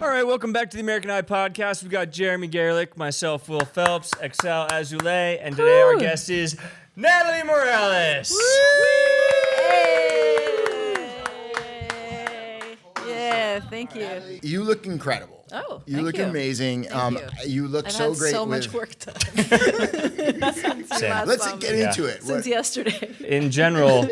All right, welcome back to the American Eye Podcast. We've got Jeremy Garlick, myself, Will Phelps, Excel Azulay, and today our guest is Natalie Morales. Yeah, thank you. You look incredible. Oh, you look amazing. Thank you look I've so had great. so much work done. Let's get into it. Since yesterday. In general,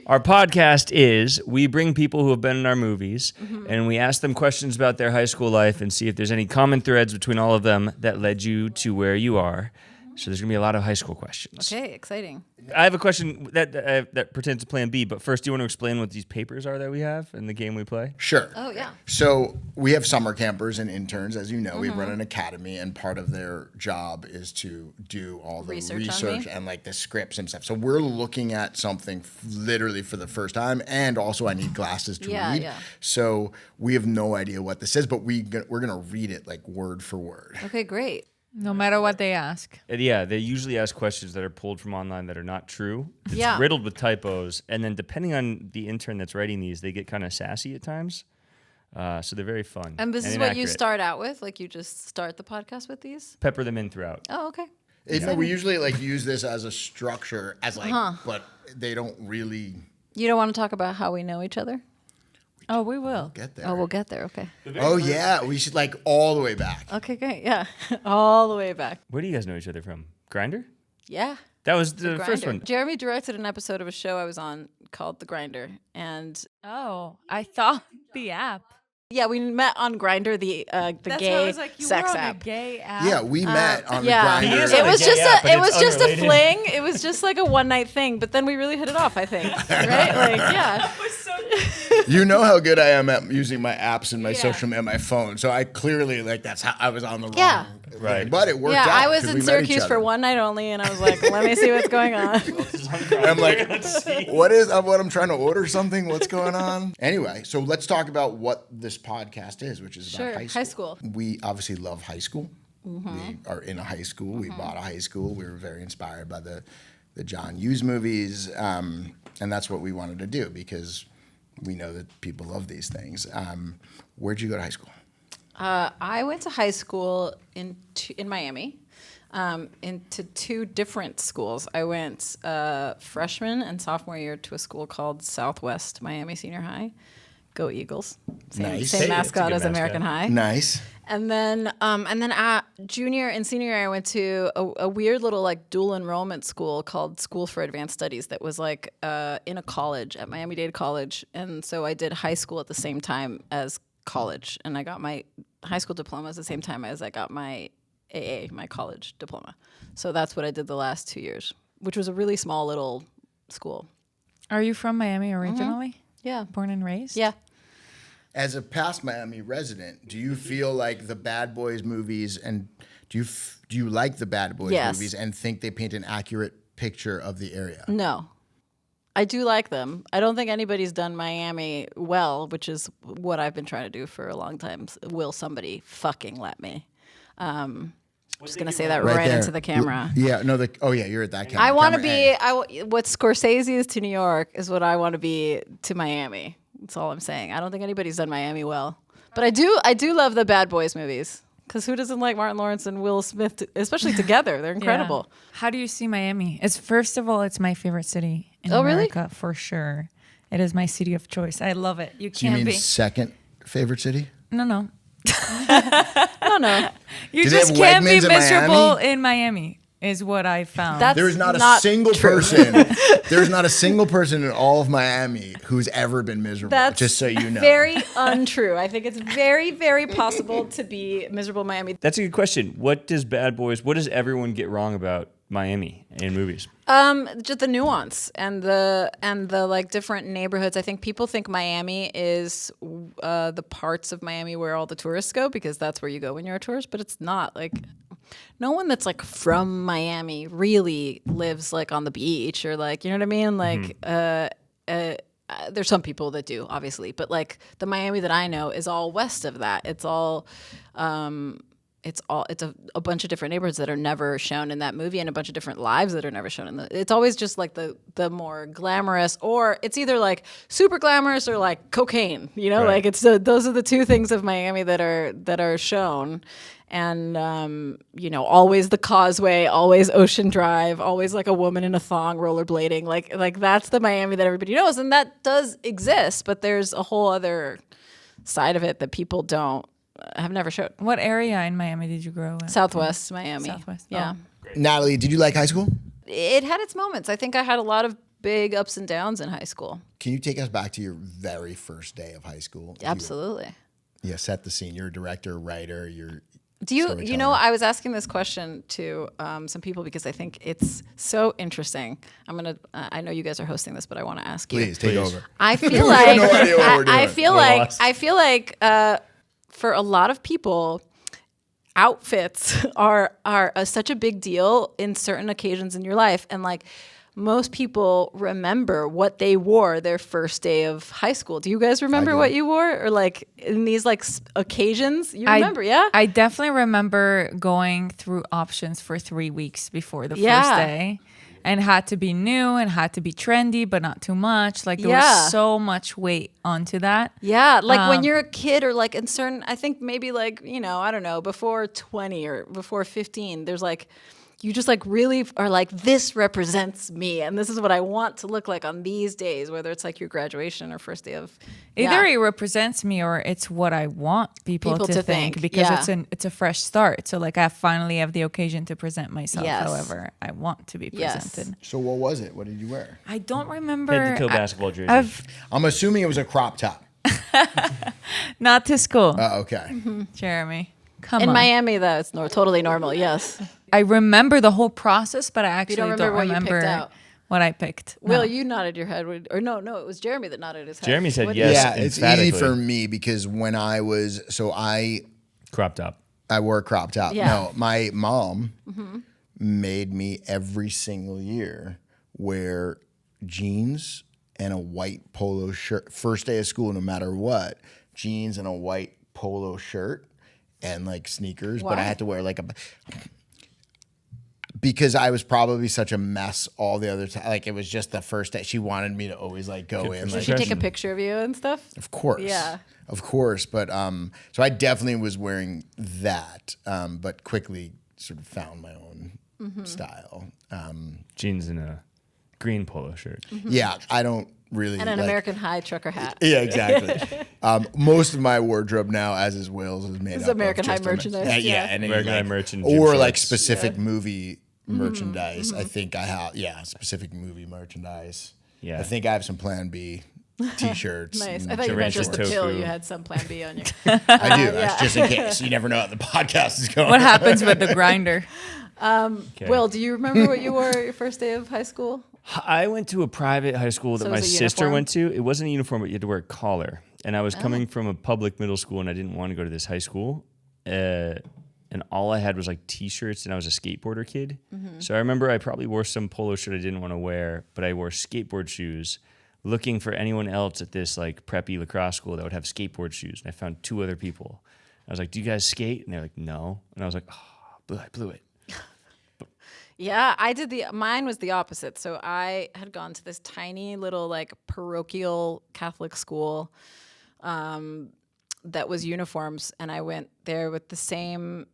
our podcast is we bring people who have been in our movies and we ask them questions about their high school life and see if there's any common threads between all of them that led you to where you are. So there's going to be a lot of high school questions. Okay, exciting. I have a question that pertains to Plan B, but first, do you want to explain what these papers are that we have in the game we play? Sure. Oh, yeah. So we have summer campers and interns. As you know, we run an academy, and part of their job is to do all the research and like the scripts and stuff. So we're looking at something literally for the first time, and also I need glasses to read. Yeah. So we have no idea what this is, but we're going to read it like word for word. Okay, great. No matter what they ask. And yeah, they usually ask questions that are pulled from online that are not true. It's Yeah. riddled with typos. And then depending on the intern that's writing these, they get kind of sassy at times. So they're very fun. And this is inaccurate. what you start out with? Like you just start the podcast with these? Pepper them in throughout. Oh, okay. No, we usually like use this as a structure, as like, but they don't really You don't want to talk about how we know each other? Oh, we will. get there. Oh, we'll get there. Okay. Oh yeah, we should like all the way back. Okay, great. Yeah. All the way back. Where do you guys know each other from? Grindr? Yeah. That was the first Grindr. one. Jeremy directed an episode of a show I was on called The Grinder. And Oh, I thought the app. yeah, we met on Grindr, the That's gay why I was like, you sex were on app. a gay app. Yeah, we met on Yeah, the He is Grindr. on it was gay just app, but it it's was just a unrelated. fling. It was just like a one night thing, but then we really hit it off. I think, right? Like, yeah. You know how good I am at using my apps and my social media, and my phone. So I clearly like that's how I was on the wrong. Yeah. thing. Right. But it worked Yeah, out. I was 'cause in we met each Syracuse for other. one night only, and I was like, let me see what's going on. And I'm like, what I'm trying to order something? What's going on? Anyway, so let's talk about what this podcast is, which is Sure, about high school. We obviously love high school. We are in a high school. We bought a high school. We were very inspired by the John Hughes movies, and that's what we wanted to do because we know that people love these things. Where'd you go to high school? I went to high school in Miami, into two different schools. I went freshman and sophomore year to a school called Southwest Miami Senior High. Go Eagles! Nice. Same Hey, that's a mascot good as American mascot. High. Nice. And then junior and senior year, I went to a weird little like dual enrollment school called School for Advanced Studies that was like in a college at Miami-Dade College. And so I did high school at the same time as college. And I got my high school diploma at the same time as I got my AA, my college diploma. So that's what I did the last 2 years, which was a really small little school. Are you from Miami originally? Yeah. Born and raised? Yeah. As a past Miami resident, do you feel like the Bad Boys movies, and do you like the Bad Boys Yes. movies and think they paint an accurate picture of the area? No. I do like them. I don't think anybody's done Miami well, which is what I've been trying to do for a long time. Will somebody fucking let me? Just going to say that right there. into the camera. Yeah, no, you're at that camera. I want to Camera be, what Scorsese is to New York is what I want to be to Miami. That's all I'm saying. I don't think anybody's done Miami well. But I do love the Bad Boys movies. Because who doesn't like Martin Lawrence and Will Smith, especially together? They're incredible. Yeah. How do you see Miami? First of all, it's my favorite city in Oh, really? America, for sure. It is my city of choice. I love it. You Do you can't mean be. second favorite city? No. No. You Do they just have can't be Wegmans in miserable Miami? in Miami, is what I found. That's There is not a not single true. person. There's not a single person in all of Miami who's ever been miserable. That's just so you know. very untrue. I think it's very, very possible to be miserable in Miami. That's a good question. What does everyone get wrong about Miami in movies? Just the nuance and the like different neighborhoods. I think people think Miami is the parts of Miami where all the tourists go because that's where you go when you're a tourist, but it's not. Like no one that's like from Miami really lives like on the beach or like, you know what I mean? Like there's some people that do, obviously, but like the Miami that I know is all west of that. It's a bunch of different neighborhoods that are never shown in that movie, and a bunch of different lives that are never shown in it's always just like the more glamorous, or it's either like super glamorous or like cocaine, Right. like it's those are the two things of Miami that are shown. And always the Causeway, always Ocean Drive, always like a woman in a thong rollerblading, like that's the Miami that everybody knows, and that does exist, but there's a whole other side of it that people have never showed. What area in Miami did you grow in? Southwest Miami. Southwest. Yeah. Oh. Natalie, did you like high school? It had its moments. I think I had a lot of big ups and downs in high school. Can you take us back to your very first day of high school? Absolutely. Set the scene. You're a director, writer, Do you know, I was asking this question to some people because I think it's so interesting. I know you guys are hosting this, but I want to ask you. Please take over. I feel like no idea what we're doing. I feel like for a lot of people, outfits are such a big deal in certain occasions in your life, and like most people remember what they wore their first day of high school. Do you guys remember what you wore, or like in these like occasions? You remember, yeah? I definitely remember going through options for 3 weeks before the first day. And had to be new and had to be trendy, but not too much. Like there was so much weight onto that. Yeah, like when you're a kid, or like in certain, I think maybe like, I don't know, before 20 or before 15, there's like, you just like really are like, this represents me, and this is what I want to look like on these days, whether it's like your graduation or first day of. Either it represents me or it's what I want people to think, because it's a fresh start. So like I finally have the occasion to present myself however I want to be presented. So what was it? What did you wear? I don't remember. Head to toe basketball jersey. I'm assuming it was a crop top. Not to school. Okay. Jeremy, come in on. Miami, though, it's totally normal. Yes. I remember the whole process, but I actually don't remember what you picked out. What I picked. Will, No. you nodded your head, or no, it was Jeremy that nodded his head. Jeremy said What- yes. Yeah, it's easy emphatically. for me because when I Crop top. wore a crop top. Yeah. No, my mom made me every single year wear jeans and a white polo shirt. First day of school, no matter what, jeans and a white polo shirt and like sneakers. But I had to wear like because I was probably such a mess all the other time. Like it was just the first day. She wanted me to always like go in. Did Like, she take a picture of you and stuff? of course. Yeah. Of course. But so I definitely was wearing that, but quickly sort of found my own style. Jeans and a green polo shirt. Yeah, I don't really And an like, American High trucker hat. Yeah, exactly. Most of my wardrobe now, as is Will's, is made It's up American of High just merchandise. Yeah, Yeah. and American like, High merchant gym or like shorts. specific movie merchandise. I think I have specific movie merchandise. Yeah. I think I have some Plan B T-shirts. Nice. and I thought you meant just the Tofu. pill. You had some Plan B on you. I do. That's just in case. You never know how the podcast is going. What happens with the grinder? Okay. Will, do you remember what you wore your first day of high school? I went to a private high school that So it my was a sister uniform? went to. It wasn't a uniform, but you had to wear a collar. And I was coming from a public middle school, and I didn't want to go to this high school. And all I had was like T-shirts, and I was a skateboarder kid. So I remember I probably wore some polo shirt I didn't want to wear, but I wore skateboard shoes, looking for anyone else at this like preppy lacrosse school that would have skateboard shoes. And I found 2 other people. I was like, "Do you guys skate?" And they're like, "No." And I was like, "Oh, I blew it." Yeah, mine was the opposite. So I had gone to this tiny little like parochial Catholic school that was uniforms, and I went there with the same.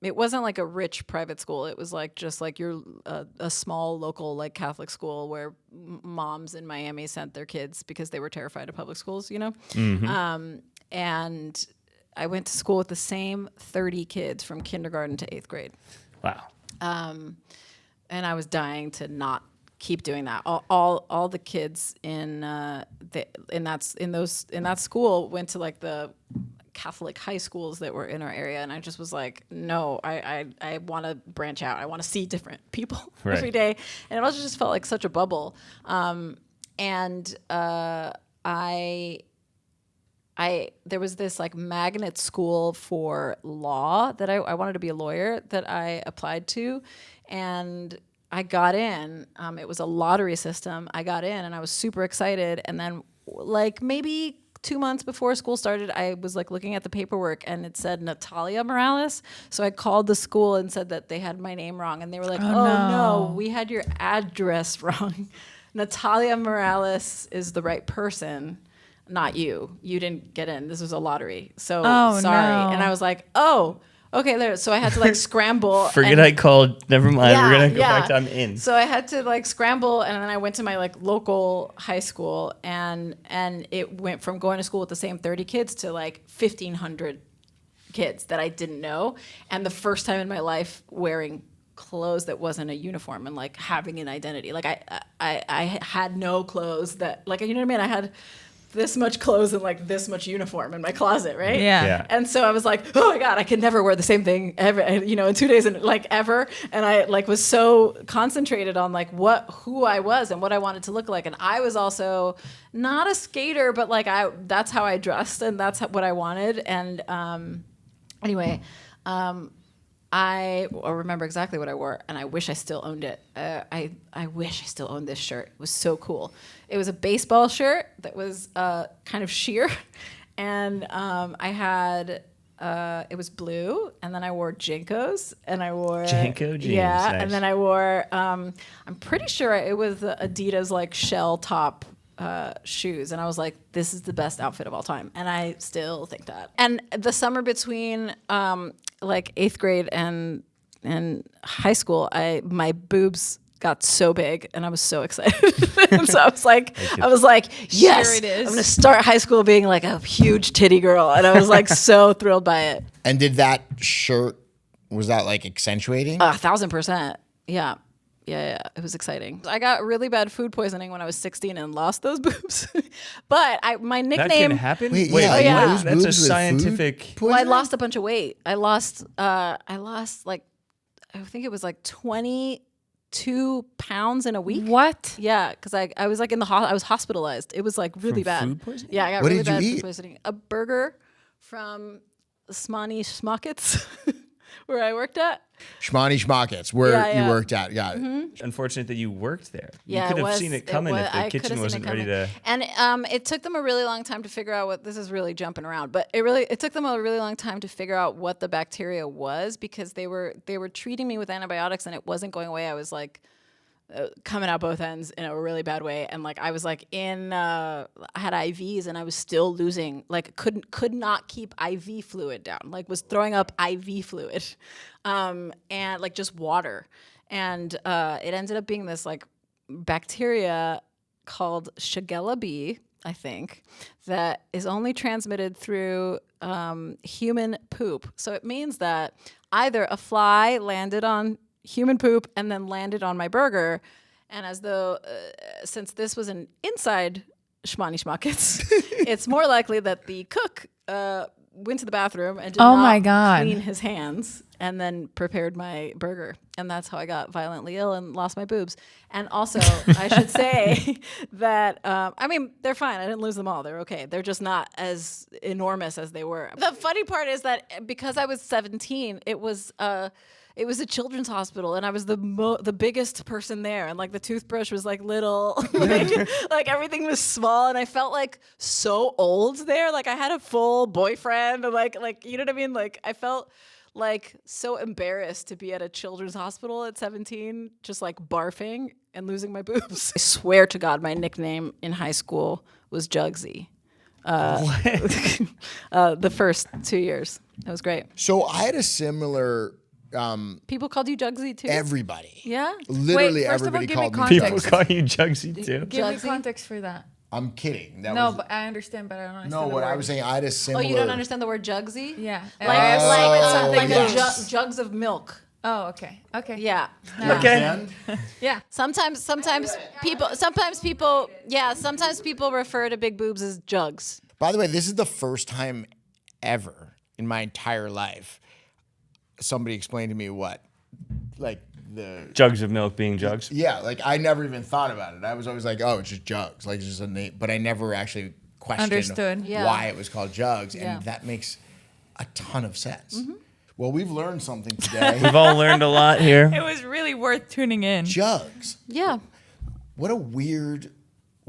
It wasn't like a rich private school. It was like just like a small local like Catholic school where moms in Miami sent their kids because they were terrified of public schools, and I went to school with the same 30 kids from kindergarten to 8th grade. Wow. And I was dying to not keep doing that. All the kids in that school went to like the Catholic high schools that were in our area, and I just was like, no, I want to branch out. I want to see different people every day, and it also just felt like such a bubble. There was this like magnet school for law that I wanted to be a lawyer that I applied to, and I got in. It was a lottery system. I got in, and I was super excited. And then like maybe 2 months before school started, I was like looking at the paperwork and it said Natalia Morales. So I called the school and said that they had my name wrong. And they were like, oh no, we had your address wrong. Natalia Morales is the right person, not you. You didn't get in. This was a lottery. So sorry. No. And I was like, oh, okay, there. So I had to like scramble. Forget I called. Never mind. We're gonna go back to I'm in. So I had to like scramble, and then I went to my like local high school, and it went from going to school with the same 30 kids to like 1,500 kids that I didn't know, and the first time in my life wearing clothes that wasn't a uniform and like having an identity. Like I had no clothes that, like, you know what I mean? I had this much clothes and like this much uniform in my closet, right? Yeah. And so I was like, oh my God, I could never wear the same thing ever, you know, in 2 days and like ever. And I like was so concentrated on like who I was and what I wanted to look like. And I was also not a skater, but like that's how I dressed and that's what I wanted. And anyway, I remember exactly what I wore, and I wish I still owned it. I wish I still owned this shirt. It was so cool. It was a baseball shirt that was kind of sheer, and I had it was blue, and then I wore Jinkos, and I wore Jinko jeans. yeah, Nice. and then I wore I'm pretty sure it was the Adidas like shell top shoes, and I was like, this is the best outfit of all time, and I still think that. And the summer between like 8th grade and high school, my boobs got so big, and I was so excited. And so I was like, yes, Sure it is. I'm gonna start high school being like a huge titty girl, and I was like so thrilled by it. And did that shirt, was that like accentuating? 1,000%, yeah. Yeah, it was exciting. I got really bad food poisoning when I was 16 and lost those boobs. But my nickname. That can happen. Wait, Wait, yeah, yeah. lose that's boobs a with scientific. food Well, I poisoning? lost a bunch of weight. I lost like, I think it was like 22 pounds in a week. What? Yeah, because I was like I was hospitalized. It was like really From bad. food poisoning? Yeah, I got What really did you bad eat? food poisoning. A burger from Smani Schmockets, where I worked at. Schmani Schmockets, where Yeah. you worked at. Got it. Unfortunate that you worked there. Yeah, You could it have was, seen it coming if the I could kitchen have wasn't seen it ready to. coming. And it took them a really long time to figure out what this is really jumping around, but it took them a really long time to figure out what the bacteria was, because they were treating me with antibiotics and it wasn't going away. I was like coming out both ends in a really bad way, and like I was like I had IVs and I was still losing, like could not keep IV fluid down, like was throwing up IV fluid, and like just water, and it ended up being this like bacteria called Shigella B, I think, that is only transmitted through human poop. So it means that either a fly landed on human poop and then landed on my burger, and as though since this was an inside Schmani Schmockets, it's more likely that the cook went to the bathroom and did Oh not my God. clean his hands and then prepared my burger, and that's how I got violently ill and lost my boobs. And also, I should say that I mean, they're fine. I didn't lose them all. They're okay. They're just not as enormous as they were. The funny part is that because I was 17, it was a children's hospital, and I was the biggest person there, and like the toothbrush was like little, like everything was small, and I felt like so old there. Like I had a full boyfriend, and like you know what I mean? Like I felt like so embarrassed to be at a children's hospital at 17, just like barfing and losing my boobs. I swear to God, my nickname in high school was Jugsy. The first 2 years, it was great. So I had a similar. People called you Jugsy too. Everybody. Yeah. Literally Wait, first of all, everybody give me called me. context. People Jugsy. call you Jugsy too. Give me Jugsy? context for that. I'm kidding. That No, was, but I understand, but I don't understand. no. the What I word. was saying, I had a Oh, similar. you don't understand the word Jugsy? Yeah. Like yes. jugs of milk. Oh, okay. Okay. Yeah. You understand? Yeah. Sometimes people refer to big boobs as jugs. By the way, this is the first time ever in my entire life somebody explained to me what, like the. Jugs of milk being jugs. Yeah, like I never even thought about it. I was always like, oh, it's just jugs, like it's just a name. But I never actually questioned Understood. Yeah. why it was called jugs, Yeah. and that makes a ton of sense. Well, we've learned something today. We've all learned a lot here. It was really worth tuning in. Jugs. Yeah. What a weird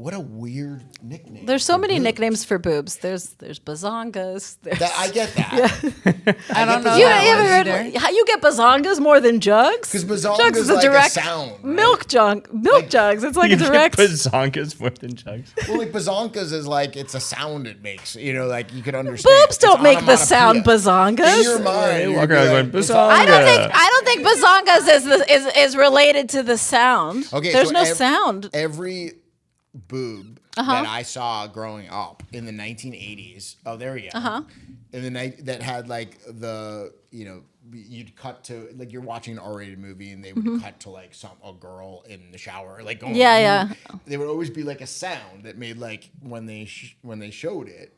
What a weird nickname. There's so for many boobs. nicknames for boobs. There's bazongas. I get that. I don't know. You that ever one heard either. how you get bazongas more than jugs? Because bazongas Jugs is a like direct a sound. Right? milk jugs. It's like You a get direct. bazongas more than jugs. Well, like bazonkas is like it's a sound it makes. You know, like you can understand. Boobs It's don't make the sound onomatopoeia. bazongas. In your mind, you you'd walk be around like, going, it's "Bazonga." I don't think bazongas is related to the sound. Okay, There's so no sound. Every boob that I saw growing up in the 1980s. Oh, there we go. In the night that had like the you'd cut to like you're watching an R-rated movie and they would cut to like a girl in the shower like going. Yeah. There would always be like a sound that made like when they showed it,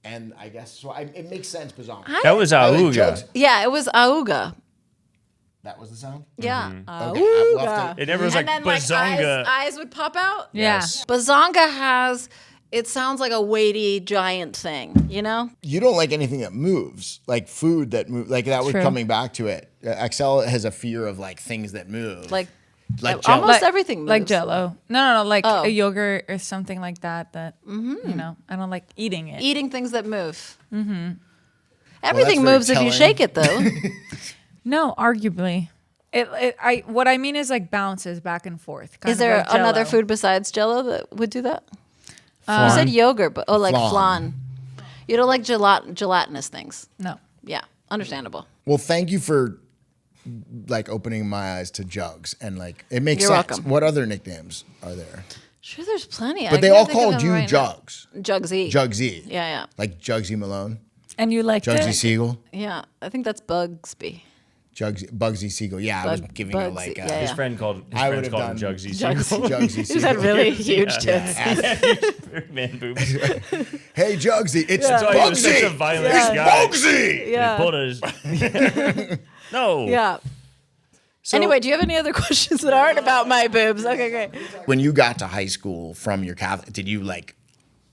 and I guess so. It makes sense, bazonga. That was auga. Jugs. Yeah, it was auga. That was the sound. Yeah, Okay, we'll have to- It never was and like then bazonga. like eyes would pop out. Yeah. Yes. Bazonga has. It sounds like a weighty giant thing, you know? You don't like anything that moves, like food that moves. Like that was True. coming back to it. Axel has a fear of like things that move. Like Jello. almost everything moves. Like Jello. No, like Oh. a yogurt or something like that. I don't like eating it. Eating things that move. Mm-hmm. Everything very moves if you telling. shake it, though. No, arguably. What I mean is like bounces back and forth. kind Is of there like another Jell-O. food besides Jello that would do that? You Flan. said yogurt, but like Flan. flan. You don't like gelatinous things. No. Yeah, understandable. Well, thank you for like opening my eyes to jugs and like it makes You're sense. welcome. What other nicknames are there? Sure, there's plenty. But they all called you Jugs. Jugsy. Jugsy. Yeah. Like Jugsy Malone, And you liked Jugsy it? Siegel, Yeah, I think that's Bugsby. Bugsy Siegel. Yeah, I was Bug- giving you Bugsy, like yeah, His friend called his I friends would've called him done Jugsy. Jugsy He's Siegel. had really huge tits. Man boobs. Hey Jugsy, it's That's why he was such a Bugsy. violent It's guy. Bugsy. Yeah. He pulled his. No. Yeah. Anyway, do you have any other questions that aren't about my boobs? Okay, great. When you got to high school from your Catholic,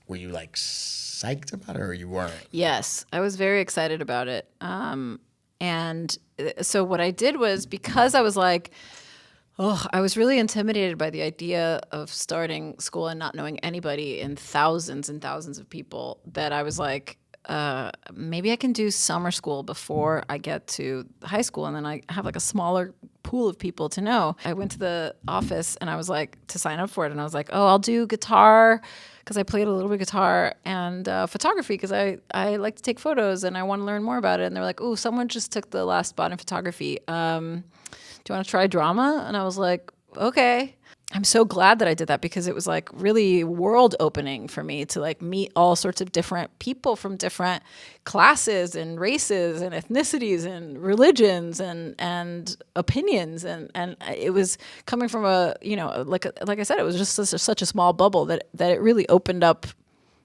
were you like psyched about it or you weren't? Yes, I was very excited about it. So what I did was because I was like, I was really intimidated by the idea of starting school and not knowing anybody and thousands of people that I was like, maybe I can do summer school before I get to high school and then I have like a smaller pool of people to know. I went to the office and I was like to sign up for it and I was like, I'll do guitar because I played a little bit of guitar and photography because I like to take photos and I want to learn more about it. And they're like, someone just took the last spot in photography. Do you want to try drama? And I was like, okay. I'm so glad that I did that because it was like really world opening for me to like meet all sorts of different people from different classes and races and ethnicities and religions and opinions and it was coming from like I said, it was just such a small bubble that it really opened up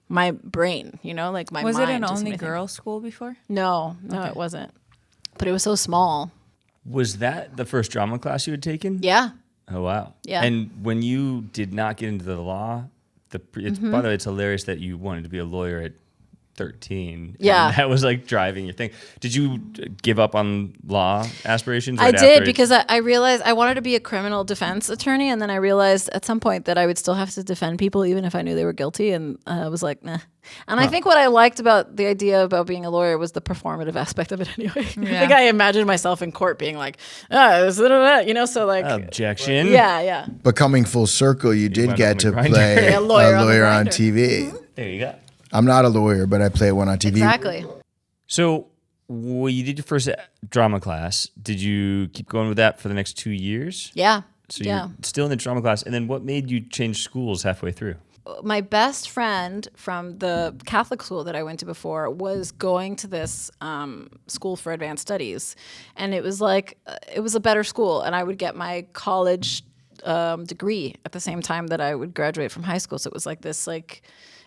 my brain, like my Was mind. it an to so only many things. girls' school before? No, it wasn't. But it was so small. Was that the first drama class you had taken? Yeah. Oh wow. Yeah. And when you did not get into the law, by the way, it's hilarious that you wanted to be a lawyer at 13. Yeah. And that was like driving your thing. Did you give up on law aspirations? I right did after? because I realized I wanted to be a criminal defense attorney, and then I realized at some point that I would still have to defend people even if I knew they were guilty, and I was like, nah. And I think what I liked about the idea about being a lawyer was the performative aspect of it anyway. I think I imagined myself in court being like, so like, Objection. yeah. But coming full circle, you did wound get up to on the play grinder. a A lawyer lawyer, on on the TV. There you go. I'm not a lawyer, but I play one on TV. Exactly. So when you did your first drama class, did you keep going with that for the next 2 years? Yeah. So yeah. you're still in the drama class. And then what made you change schools halfway through? My best friend from the Catholic school that I went to before was going to this school for advanced studies. And it was like, it was a better school. And I would get my college degree at the same time that I would graduate from high school. So it was like this, like,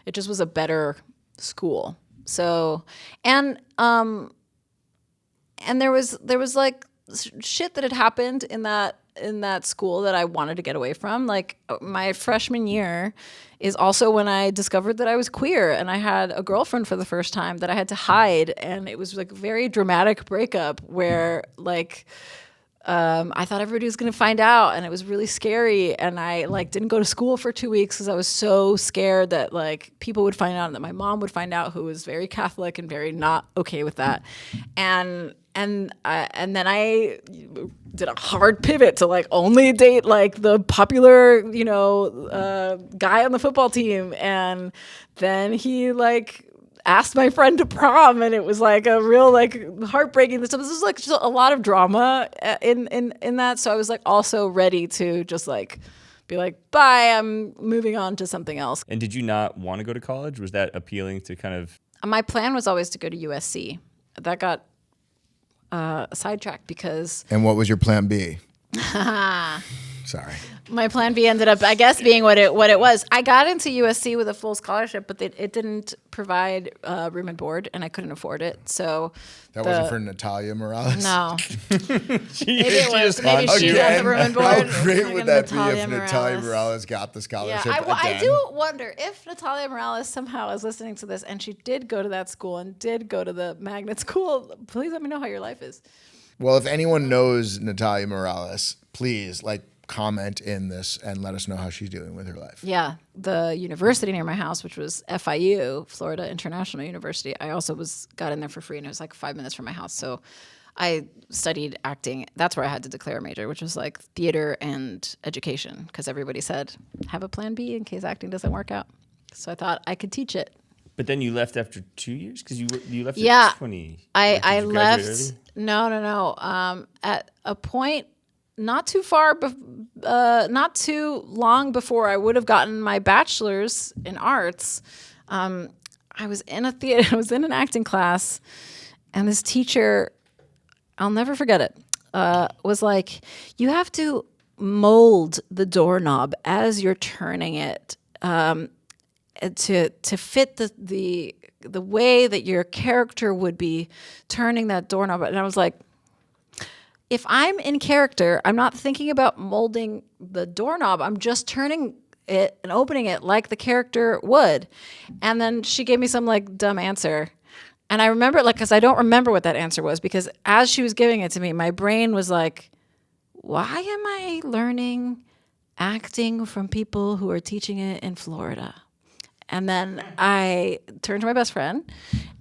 it just was a better school. So, and there was like shit that had happened in that school that I wanted to get away from. Like my freshman year is also when I discovered that I was queer and I had a girlfriend for the first time that I had to hide. And it was like a very dramatic breakup where like, I thought everybody was going to find out, and it was really scary. And I like didn't go to school for 2 weeks because I was so scared that like people would find out and that my mom would find out, who was very Catholic and very not okay with that. And then I did a hard pivot to like only date like the popular, guy on the football team. And then he like asked my friend to prom, and it was like a real like heartbreaking. This was like just a lot of drama in that. So I was like also ready to just like be like, bye, I'm moving on to something else. And did you not want to go to college? Was that appealing to kind of? My plan was always to go to USC. That got sidetracked because. And what was your plan B? Sorry. My plan B ended up, I guess, being what it was. I got into USC with a full scholarship, but it didn't provide room and board, and I couldn't afford it. So that wasn't for Natalia Morales. No. Maybe Maybe she got the room and board. How great would that be if Natalia Morales got the scholarship? Yeah, I again? do wonder if Natalia Morales somehow is listening to this, and she did go to that school and did go to the magnet school. Please let me know how your life is. Well, if anyone knows Natalia Morales, please comment in this and let us know how she's doing with her life. Yeah, the university near my house, which was FIU, Florida International University, I also got in there for free, and it was like 5 minutes from my house. So I studied acting. That's where I had to declare a major, which was like theater and education, because everybody said, have a plan B in case acting doesn't work out. So I thought I could teach it. But then you left after 2 years because you left at 20. I left. Early? No. At a point not too long before I would have gotten my bachelor's in arts, I was in a theater. I was in an acting class, and this teacher, I'll never forget it, was like, "You have to mold the doorknob as you're turning it to fit the way that your character would be turning that doorknob." And I was like, if I'm in character, I'm not thinking about molding the doorknob. I'm just turning it and opening it like the character would. And then she gave me some like dumb answer. And I remember it because I don't remember what that answer was, because as she was giving it to me, my brain was like, why am I learning acting from people who are teaching it in Florida? And then I turned to my best friend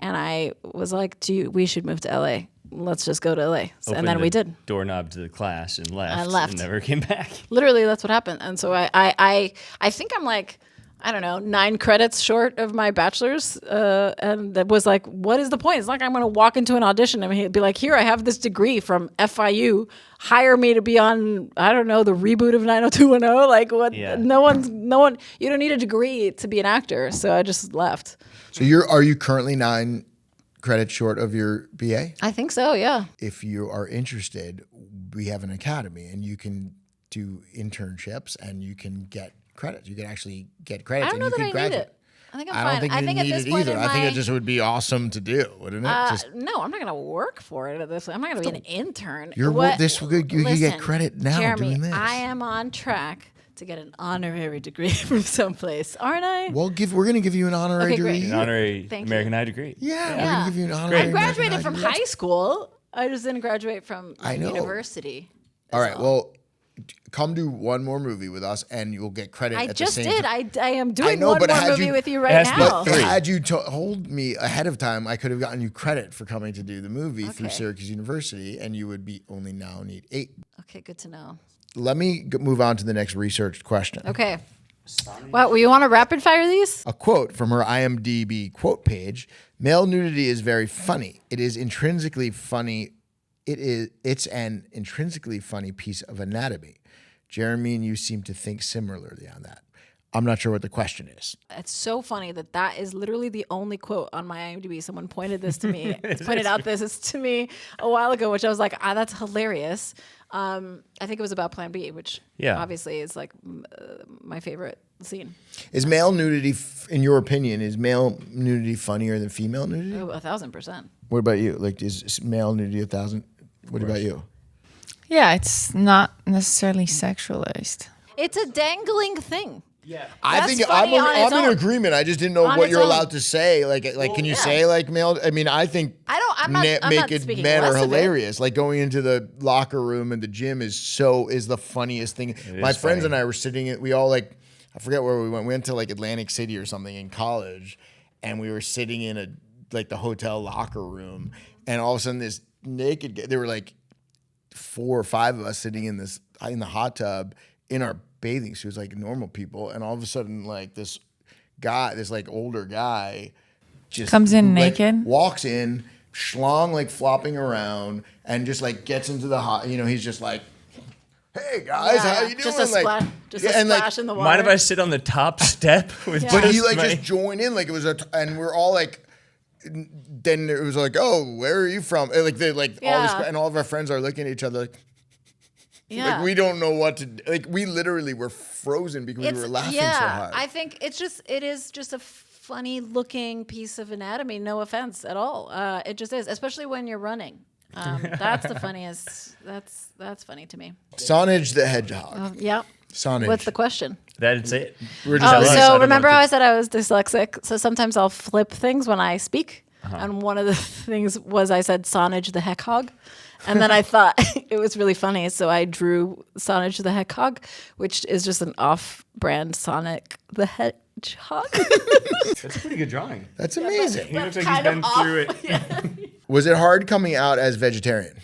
and I was like, we should move to LA. Let's just go to LA. And then we did. Doorknob to the class and left. And left. And never came back. Literally, that's what happened. And so I think I'm like, I don't know, 9 credits short of my bachelor's. And that was like, what is the point? It's like I'm going to walk into an audition and he'd be like, here, I have this degree from FIU. Hire me to be on, I don't know, the reboot of 90210. Like what? Yeah. No one, you don't need a degree to be an actor. So I just left. So are you currently 9 credits short of your BA? I think so, yeah. If you are interested, we have an academy and you can do internships and you can get credits. You can actually get credits. I don't know and you that can I graduate. need it. I think I'm I fine. don't think you at need this it point either. in I think my- it just would be awesome to do, wouldn't it? No, I'm not going to work for it at this. I'm not going to be an intern. You can get credit now Jeremy, doing this. I am on track to get an honorary degree from someplace, aren't I? We're going to give you an honorary Okay, degree. great. An honorary Thank American you. High degree. Yeah, we're going to give you an honorary I graduated American from High degree. high school. I just didn't graduate from I know. university. All right, well, come do one more movie with us and you'll get credit I at the just same did. time. I am doing know, one but more had movie you- with you It right has to be now. three. Had you told me ahead of time, I could have gotten you credit for coming to do the movie through Okay. Syracuse University, and you would be only now need 8. Okay, good to know. Let me move on to the next researched question. Okay. Well, you want to rapid fire these? A quote from her IMDb quote page: "Male nudity is very funny. It is intrinsically funny. It's an intrinsically funny piece of anatomy. Jeremy and you seem to think similarly on that." I'm not sure what the question is. It's so funny that is literally the only quote on my IMDb. Someone pointed this to me. pointed out this to me a while ago, which I was like, that's hilarious. I think it was about Plan B, which obviously is like my favorite scene. Is male nudity, in your opinion, is male nudity funnier than female nudity? Oh, 1,000%. What about you? Like, is male nudity 1,000? What about you? Yeah, it's not necessarily sexualized. It's a dangling thing. Yeah. I That's think funny on its I'm in own. agreement. I just didn't know On what its you're own. allowed to say. Like, can you say like male? I mean, I think I make it matter hilarious. Like going into the locker room and the gym is the funniest thing. My friends and I were sitting. We all like, I forget where we went. We went to like Atlantic City or something in college, and we were sitting in the hotel locker room, and all of a sudden this naked guy, there were like 4 or 5 of us sitting in the hot tub in our bathing suits like normal people, and all of a sudden like this like older guy just comes in like, naked, walks in, schlong like flopping around, and just like gets into the hot, he's just like, hey guys, how you doing? Just a splash, splash in the water. Mind if I sit on the top step with But he like just joined in like it was and we're all like, then it was like, oh, where are you from? And like all this, and all of our friends are looking at each other like, like we don't know what to do. Like we literally were frozen because we were laughing so hard. I think it is just a funny looking piece of anatomy. No offense at all. It just is, especially when you're running. That's the funniest. That's funny to me. Sonage the Hedgehog. Yeah. Sonage. What's the question? That's it. We're just so remember how I said I was dyslexic? So sometimes I'll flip things when I speak. And one of the things was I said Sonage the Hedgehog. And then I thought it was really funny. So I drew Sonage the Hedgehog, which is just an off-brand Sonic the Hedgehog. That's a pretty good drawing. That's amazing. He looks like he's been through it. Was it hard coming out as vegetarian?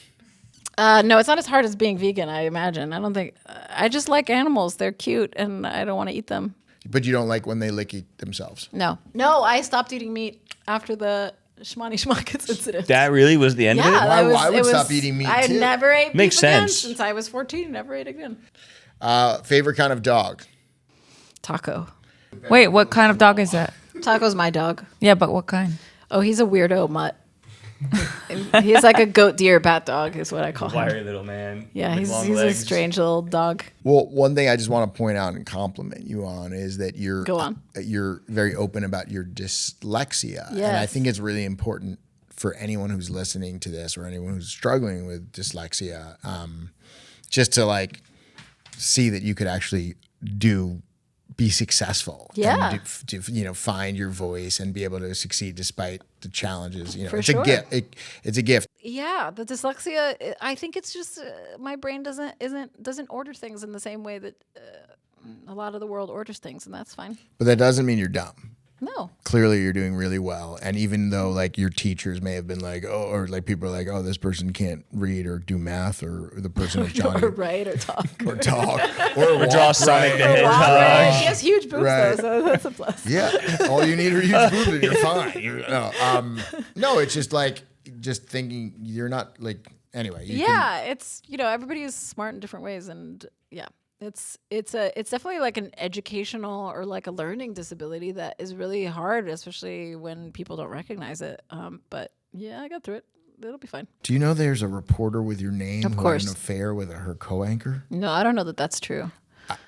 No, it's not as hard as being vegan, I imagine. I don't think... I just like animals. They're cute, and I don't want to eat them. But you don't like when they lick themselves? No, I stopped eating meat after the Shmani Schmuckets incident. That really was the end of it? I would stop eating meat, too. I never ate Makes beef again sense. since I was 14. Never ate again. Favorite kind of dog? Taco. Wait, what kind of dog is that? Taco's my dog. Yeah, but what kind? Oh, he's a weirdo mutt. He's like a goat, deer, bat dog is what I call him. Wiry little man. Yeah, with he's long a legs. strange little dog. Well, one thing I just want to point out and compliment you on is that you're very open about your dyslexia. Yes. And I think it's really important for anyone who's listening to this or anyone who's struggling with dyslexia, just to like see that you could actually be successful. Yeah. And find your voice and be able to succeed despite the challenges. For it's sure. a gift. It's a gift. Yeah, the dyslexia. I think it's just my brain doesn't order things in the same way that a lot of the world orders things, and that's fine. But that doesn't mean you're dumb. No. Clearly you're doing really well. And even though like your teachers may have been like, oh, or like people are like, oh, this person can't read or do math, or the person is Johnny. Or write or talk. or talk. Or draw Sonic the Hedgehog. He has huge boobs Right. though, so that's a plus. Yeah. All you need are huge boobs and you're fine. No, it's just like, just thinking you're not like, anyway. It's, everybody is smart in different ways, and yeah. It's definitely like an educational or like a learning disability that is really hard, especially when people don't recognize it. But yeah, I got through it. It'll be fine. Do you know there's a reporter with your name Of who course. had an affair with her co-anchor? No, I don't know that that's true.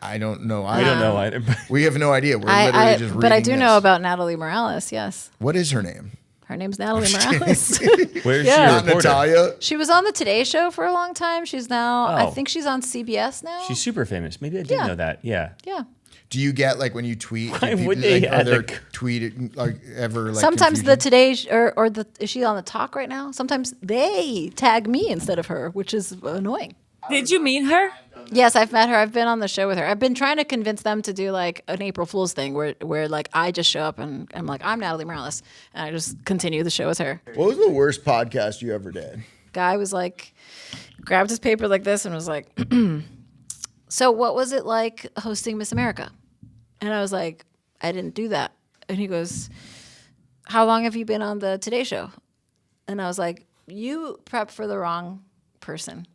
I don't know. I don't know either. We have no idea. We're literally just reading But I do know this. about Natalie Morales. Yes, What is her name? her name's Natalie Morales. Where's Yeah. your Not reporter? Natalia. She was on the Today Show for a long time. She's now, I Oh. think she's on CBS now. She's super famous. Maybe I did Yeah. know that. Yeah. Yeah. Do you get like when you tweet? Why do people, would they like, are add there the- tweet like ever like Sometimes the confusion? Today or the is she on the Talk right now? Sometimes they tag me instead of her, which is annoying. Did you meet her? Yes, I've met her. I've been on the show with her. I've been trying to convince them to do like an April Fool's thing where like I just show up and I'm like, I'm Natalie Morales, and I just continue the show with her. What was the worst podcast you ever did? Guy was like, grabbed his paper like this and was like, so what was it like hosting Miss America? And I was like, I didn't do that. And he goes, how long have you been on the Today Show? And I was like, you prepped for the wrong person.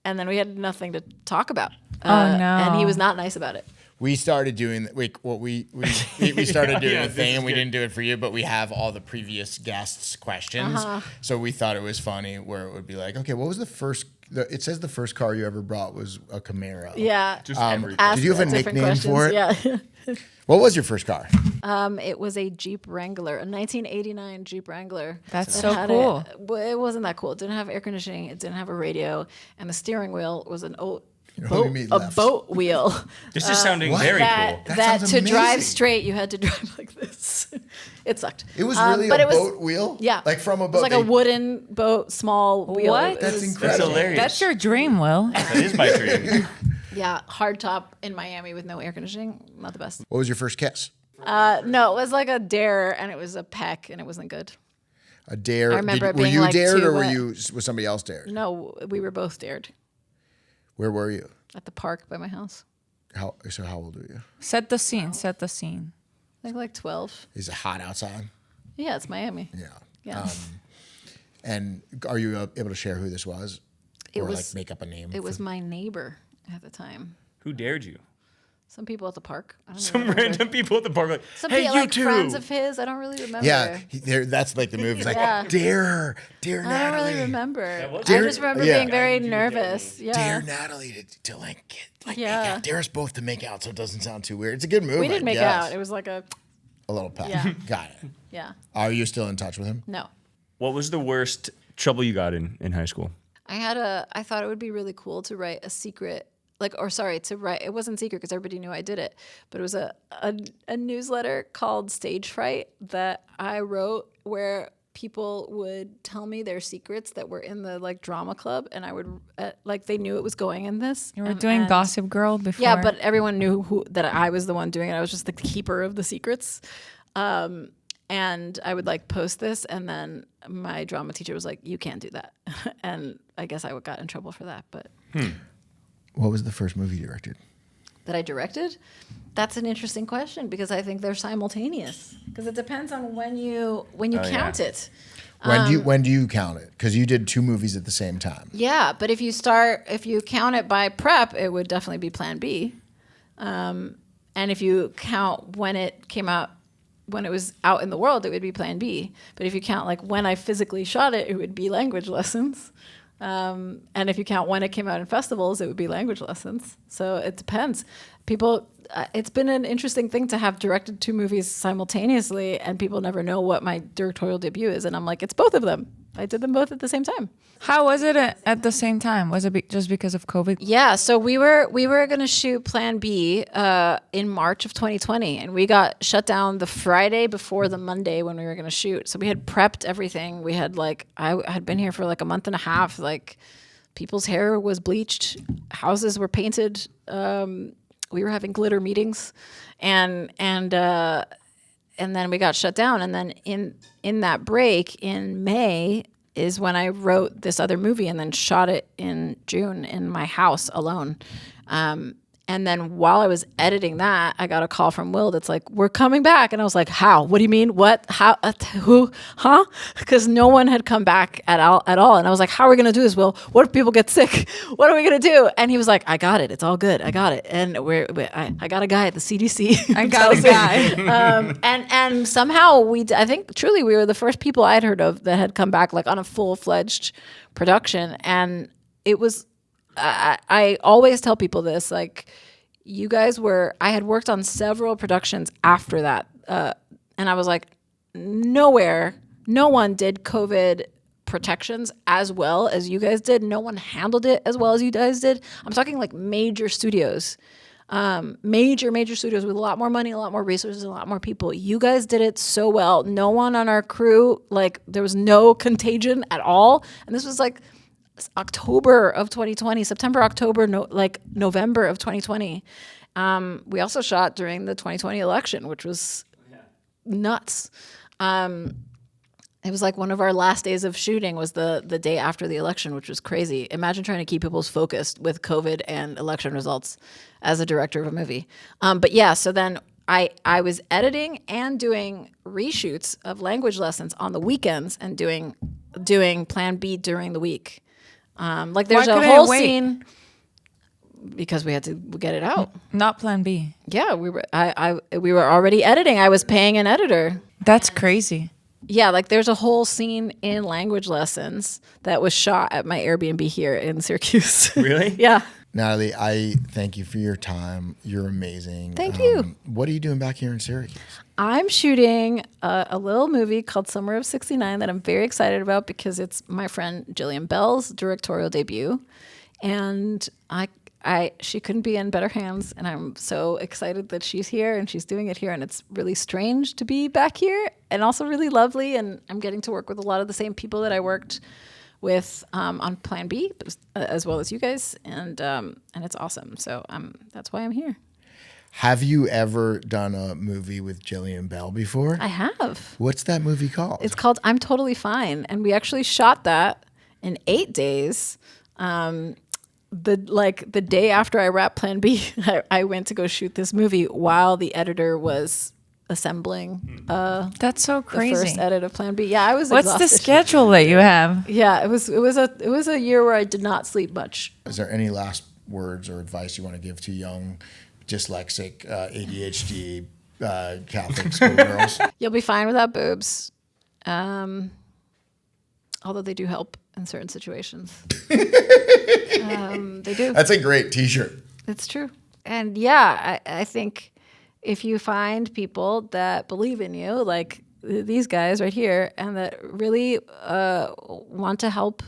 And then we had nothing to talk about. Oh, no. And he was not nice about it. We started doing we started doing Yeah, a this thing, is and we good. didn't do it for you, but we have all the previous guests' questions. Uh-huh. So we thought it was funny where it would be like, okay, what was the first? It says the first car you ever brought was a Camaro. Yeah. Just everything. Ask Did you have a different nickname for it? Yeah. What was your first car? It was a Jeep Wrangler, a 1989 Jeep Wrangler. That's that so had cool. Well, it wasn't that cool. It didn't have air conditioning. It didn't have a radio. And the steering wheel was an old a boat wheel. This is sounding very cool. That sounds to drive amazing. straight, you had to drive like this. It sucked. It was really a boat wheel? Yeah. Like from a It was boat. like a wooden boat, small wheel. What? It That's was- incredible. That's hilarious. That's your dream, Will. That is my dream. Yeah, hard top in Miami with no air conditioning. Not the best. What was your first kiss? No, it was like a dare, and it was a peck, and it wasn't good. A dare? I remember it were being you like dared too or wet. was somebody else dared? No, we were both dared Where were you? at the park by my house. How old were you? Set the scene. Set the scene. I think like 12. Is it hot outside? Yeah, it's Miami. Yeah. Yeah. And are you able to share who this was? It or was- like make up a name? It was my neighbor at the time. Who dared you? Some people at the park. I don't Some remember. random people at the park like, Some hey, people, you like too. friends of his. I don't really remember. Yeah, that's like the move. It's like, Yeah. dare her, dare I Natalie. don't really remember. was I Dare- just remember yeah. being very Yeah. nervous. Dare Yeah. Natalie to like make Yeah. out. Dare us both to make out so it doesn't sound too weird. It's a good move. We didn't I make guess. out. It was like a, A little pat. Yeah. Got it. yeah. Are you still in touch with him? No. What was the worst trouble you got in high school? I thought it would be really cool to write a secret, it wasn't secret because everybody knew I did it, but it was a newsletter called Stage Fright that I wrote where people would tell me their secrets that were in the like drama club, and I would they knew it was going in this. You were doing Gossip Girl before. Yeah, but everyone knew that I was the one doing it. I was just the keeper of the secrets. And I would like post this, and then my drama teacher was like, "You can't do that," and I guess I got in trouble for that. But What was the first movie you directed? that I directed, that's an interesting question because I think they're simultaneous. Because it depends on when you count it. When do you count it? Because you did 2 movies at the same time. Yeah, but if you count it by prep, it would definitely be Plan B. And if you count when it came out, when it was out in the world, it would be Plan B. But if you count like when I physically shot it, it would be language lessons. And if you count when it came out in festivals, it would be language lessons. So it depends. People, it's been an interesting thing to have directed 2 movies simultaneously, and people never know what my directorial debut is. And I'm like, it's both of them. I did them both at the same time. How was it at the same time? Was it just because of COVID? Yeah, so we were going to shoot Plan B in March of 2020, and we got shut down the Friday before the Monday when we were going to shoot. So we had prepped everything. We had I had been here for like a month and a half. Like people's hair was bleached, houses were painted. We were having glitter meetings, and then we got shut down. And then in that break in May is when I wrote this other movie and then shot it in June in my house alone. And then while I was editing that, I got a call from Will that's like, "We're coming back." And I was like, "How? What do you mean? What? How? Who? Huh?" Because no one had come back at all. And I was like, "How are we going to do this, Will? What if people get sick? What are we going to do?" And he was like, "I got it. It's all good. I got it." And I got a guy at the CDC. I got a guy. And somehow I think truly we were the first people I'd heard of that had come back like on a full-fledged production. And it was, I always tell people this, like, you guys I had worked on several productions after that. And I was like, no one did COVID protections as well as you guys did. No one handled it as well as you guys did. I'm talking like major studios. Major studios with a lot more money, a lot more resources, a lot more people. You guys did it so well. No one on our crew, like there was no contagion at all. And this was like October of 2020, September, October, November of 2020. We also shot during the 2020 election, which was nuts. It was like one of our last days of shooting was the day after the election, which was crazy. Imagine trying to keep people's focus with COVID and election results as a director of a movie. But yeah, so then I was editing and doing reshoots of language lessons on the weekends and doing Plan B during the week. Like there's a whole scene because we had to get it out. Not Plan B. Yeah, we were already editing. I was paying an editor. That's crazy. Yeah, like there's a whole scene in language lessons that was shot at my Airbnb here in Syracuse. Really? Yeah. Natalie, I thank you for your time. You're amazing. Thank you. What are you doing back here in Syracuse? I'm shooting a little movie called Summer of '69 that I'm very excited about because it's my friend Jillian Bell's directorial debut. And she couldn't be in better hands, and I'm so excited that she's here and she's doing it here, and it's really strange to be back here and also really lovely, and I'm getting to work with a lot of the same people that I worked with on Plan B, as well as you guys, and it's awesome. So that's why I'm here. Have you ever done a movie with Jillian Bell before? I have. What's that movie called? It's called I'm Totally Fine, and we actually shot that in 8 days. The day after I wrapped Plan B, I went to go shoot this movie while the editor was assembling. That's so crazy. The first edit of Plan B. Yeah, I was. What's exhausted. the schedule that you have? Yeah, it was a year where I did not sleep much. Is there any last words or advice you want to give to young, dyslexic, ADHD Catholic schoolgirls? You'll be fine without boobs, although they do help in certain situations. They do. That's a great T-shirt. It's true. And yeah, I think if you find people that believe in you, like these guys right here, and that really want to help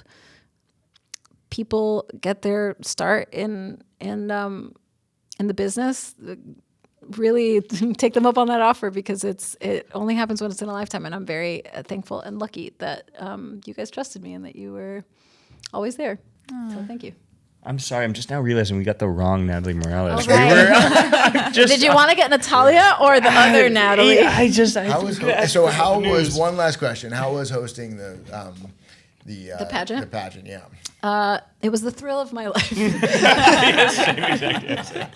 people get their start in the business, really take them up on that offer, because it only happens when it's in a lifetime. And I'm very thankful and lucky that you guys trusted me and that you were always there. So thank you. I'm sorry. I'm just now realizing we got the wrong Natalie Morales. Right. We were Did you want to get Natalia or the other Natalie? How was one last question? How was hosting the pageant? The pageant, yeah. It was the thrill of my life. Yes, exactly.